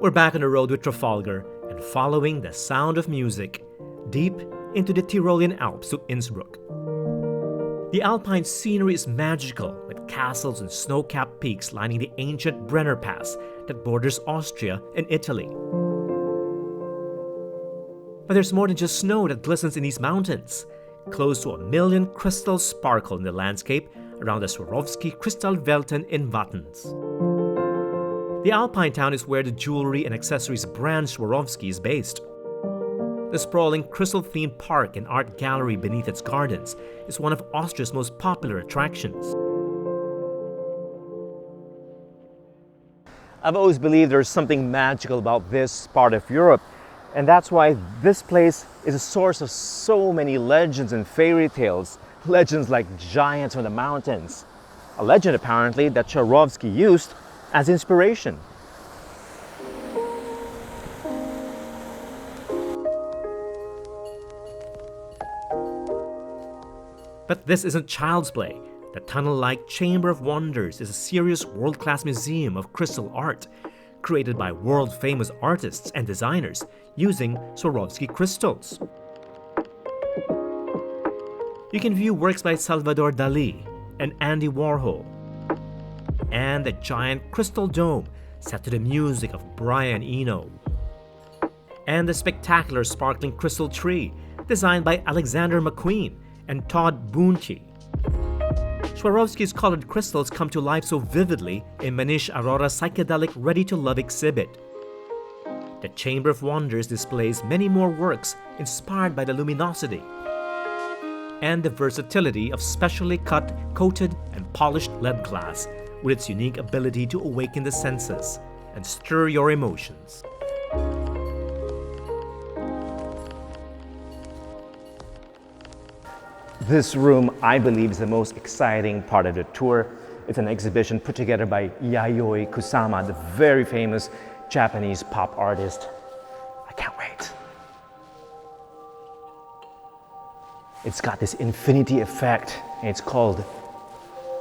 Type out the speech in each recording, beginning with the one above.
We're back on the road with Trafalgar and following the sound of music deep into the Tyrolean Alps to Innsbruck. The Alpine scenery is magical, with castles and snow-capped peaks lining the ancient Brenner Pass that borders Austria and Italy. But there's more than just snow that glistens in these mountains. Close to 1 million crystals sparkle in the landscape around the Swarovski Kristallwelten in Wattens. The Alpine town is where the jewelry and accessories brand Swarovski is based. The sprawling crystal-themed park and art gallery beneath its gardens is one of Austria's most popular attractions. I've always believed there's something magical about this part of Europe, and that's why this place is a source of so many legends and fairy tales. Legends like giants from the mountains. A legend apparently that Swarovski used as inspiration. But this isn't child's play. The tunnel-like Chamber of Wonders is a serious world-class museum of crystal art, created by world-famous artists and designers using Swarovski crystals. You can view works by Salvador Dali and Andy Warhol, and a giant crystal dome set to the music of Brian Eno, and the spectacular sparkling crystal tree designed by Alexander McQueen and Todd Boonke. Swarovski's colored crystals come to life so vividly in Manish Arora's psychedelic Ready to Love exhibit. The Chamber of Wonders displays many more works inspired by the luminosity and the versatility of specially cut, coated, and polished lead glass, with its unique ability to awaken the senses and stir your emotions. This room, I believe, is the most exciting part of the tour. It's an exhibition put together by Yayoi Kusama, the very famous Japanese pop artist. I can't wait. It's got this infinity effect, and it's called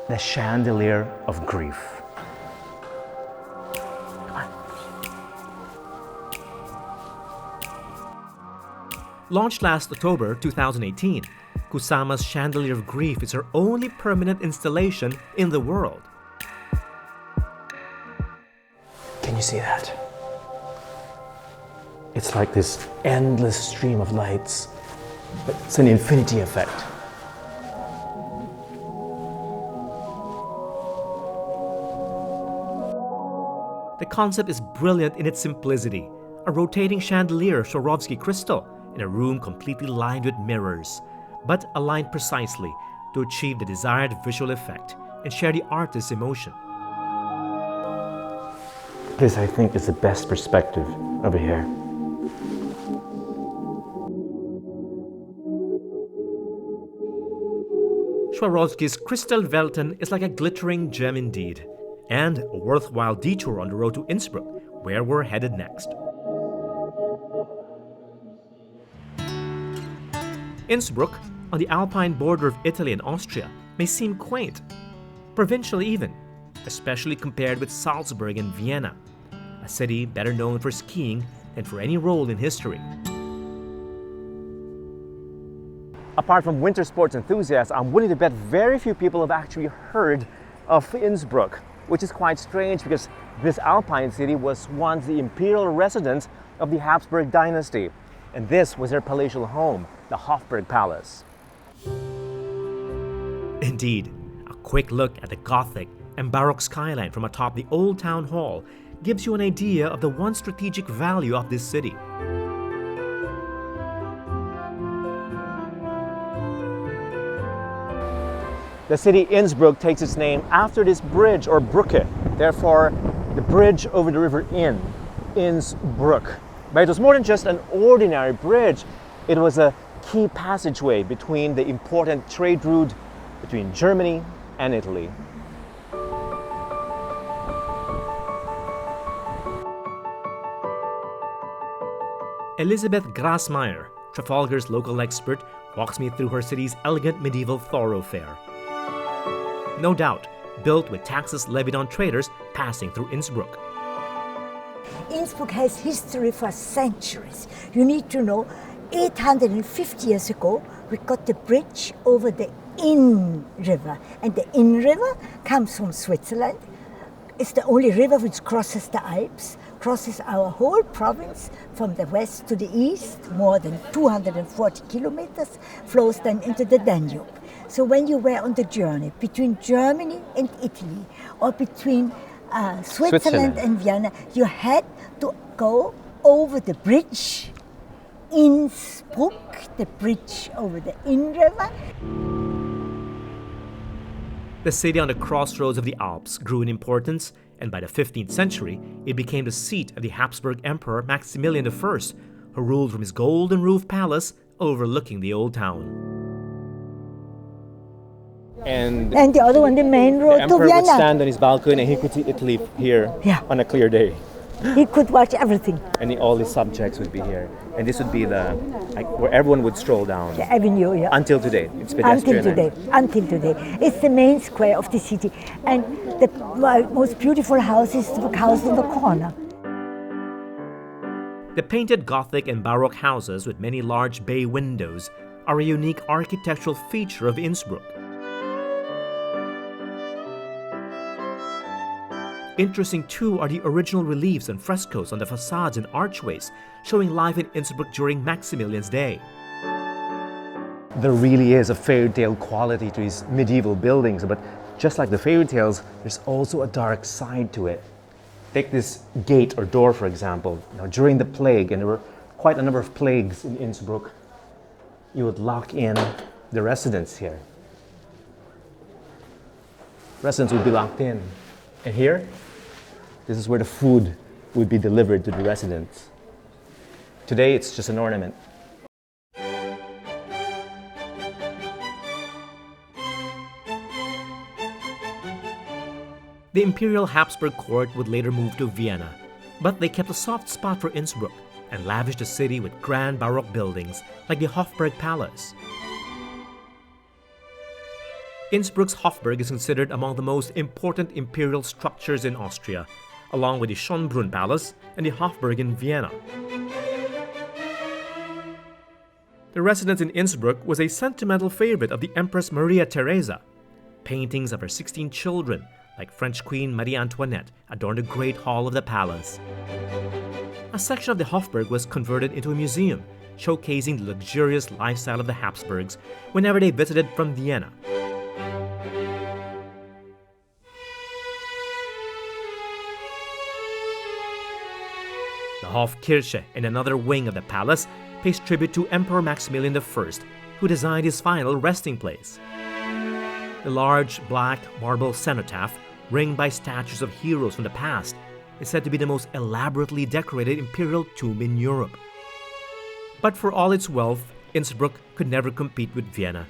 the Chandelier of Grief. Come on. Launched last October 2018, Kusama's Chandelier of Grief is her only permanent installation in the world. Can you see that? It's like this endless stream of lights, but it's an infinity effect. The concept is brilliant in its simplicity, a rotating chandelier of Swarovski crystal in a room completely lined with mirrors, but aligned precisely to achieve the desired visual effect and share the artist's emotion. This, I think, is the best perspective over here. Swarovski's Kristallwelten is like a glittering gem indeed, and a worthwhile detour on the road to Innsbruck, where we're headed next. Innsbruck, on the Alpine border of Italy and Austria, may seem quaint, provincial even, especially compared with Salzburg and Vienna, a city better known for skiing than for any role in history. Apart from winter sports enthusiasts, I'm willing to bet very few people have actually heard of Innsbruck, which is quite strange because this Alpine city was once the imperial residence of the Habsburg dynasty, and this was their palatial home, the Hofburg Palace. Indeed, a quick look at the Gothic and Baroque skyline from atop the old town hall gives you an idea of the once strategic value of this city. The city Innsbruck takes its name after this bridge, or Brücke, therefore the bridge over the river Inn, Innsbruck. But it was more than just an ordinary bridge. It was a key passageway between the important trade route between Germany and Italy. Elisabeth Grasmeyer, Trafalgar's local expert, walks me through her city's elegant medieval thoroughfare. No doubt, built with taxes levied on traders passing through Innsbruck. Innsbruck has history for centuries. You need to know, 850 years ago, we got the bridge over the Inn River. And the Inn River comes from Switzerland. It's the only river which crosses the Alps, crosses our whole province from the west to the east, more than 240 kilometers, flows then into the Danube. So when you were on the journey between Germany and Italy, or between Switzerland and Vienna, you had to go over the bridge, Innsbruck, the bridge over the Inn River. The city on the crossroads of the Alps grew in importance, and by the 15th century, it became the seat of the Habsburg Emperor Maximilian I, who ruled from his golden roof palace overlooking the old town. And the other one, the main road the to emperor Vienna. would stand on his balcony and he could see Italy here on a clear day. He could watch everything. And all his subjects would be here. And this would be where everyone would stroll down. The avenue, yeah. Until today. It's pedestrian. Until today. It's the main square of the city. And the most beautiful house is the house in the corner. The painted Gothic and Baroque houses with many large bay windows are a unique architectural feature of Innsbruck. Interesting too are the original reliefs and frescoes on the facades and archways, showing life in Innsbruck during Maximilian's day. There really is a fairy tale quality to these medieval buildings, but just like the fairy tales, there's also a dark side to it. Take this gate or door, for example. Now, during the plague, and there were quite a number of plagues in Innsbruck, you would lock in the residents here. Residents would be locked in. And here, this is where the food would be delivered to the residents. Today, it's just an ornament. The imperial Habsburg court would later move to Vienna, but they kept a soft spot for Innsbruck and lavished the city with grand Baroque buildings like the Hofburg Palace. Innsbruck's Hofburg is considered among the most important imperial structures in Austria, along with the Schönbrunn Palace and the Hofburg in Vienna. The residence in Innsbruck was a sentimental favorite of the Empress Maria Theresa. Paintings of her 16 children, like French Queen Marie Antoinette, adorned the Great Hall of the palace. A section of the Hofburg was converted into a museum, showcasing the luxurious lifestyle of the Habsburgs whenever they visited from Vienna. The Hofkirche, in another wing of the palace, pays tribute to Emperor Maximilian I, who designed his final resting place. The large black marble cenotaph, ringed by statues of heroes from the past, is said to be the most elaborately decorated imperial tomb in Europe. But for all its wealth, Innsbruck could never compete with Vienna,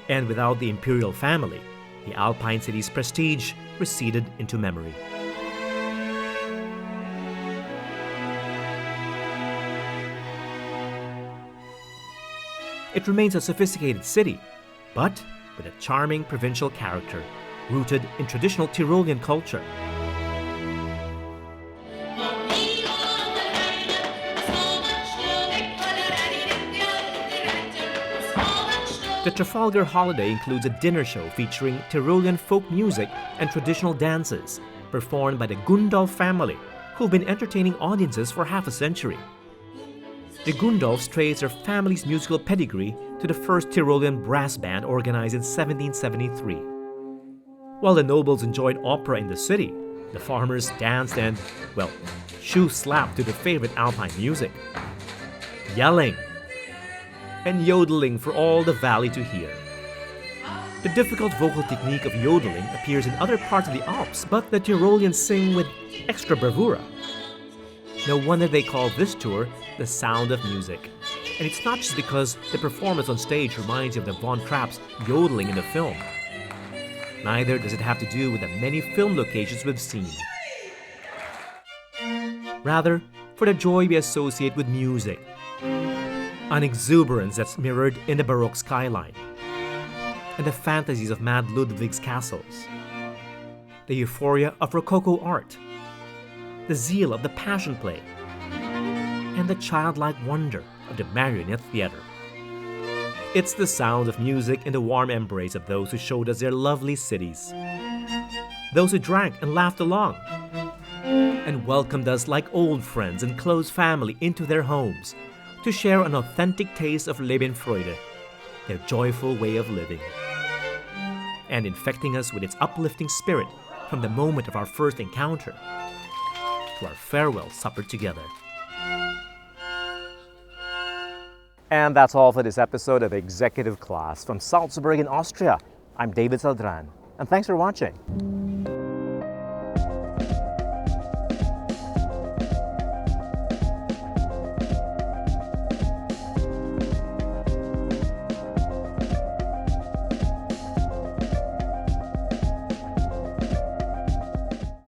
and without the imperial family, the Alpine city's prestige receded into memory. It remains a sophisticated city, but with a charming provincial character, rooted in traditional Tyrolean culture. The Trafalgar holiday includes a dinner show featuring Tyrolean folk music and traditional dances, performed by the Gundolf family, who've been entertaining audiences for half a century. The Gundolfs trace their family's musical pedigree to the first Tyrolean brass band organized in 1773. While the nobles enjoyed opera in the city, the farmers danced and, well, shoe-slapped to their favorite Alpine music, yelling and yodeling for all the valley to hear. The difficult vocal technique of yodeling appears in other parts of the Alps, but the Tyroleans sing with extra bravura. No wonder they call this tour the Sound of Music. And it's not just because the performance on stage reminds you of the Von Trapp's yodeling in the film. Neither does it have to do with the many film locations we've seen. Rather, for the joy we associate with music. An exuberance that's mirrored in the Baroque skyline. And the fantasies of Mad Ludwig's castles. The euphoria of Rococo art. the zeal of the Passion Play, and the childlike wonder of the Marionette Theater. It's the sound of music in the warm embrace of those who showed us their lovely cities, those who drank and laughed along, and welcomed us like old friends and close family into their homes to share an authentic taste of Lebensfreude, their joyful way of living, and infecting us with its uplifting spirit from the moment of our first encounter to our farewell supper together. And that's all for this episode of Executive Class from Salzburg in Austria. I'm David Saldran, and thanks for watching.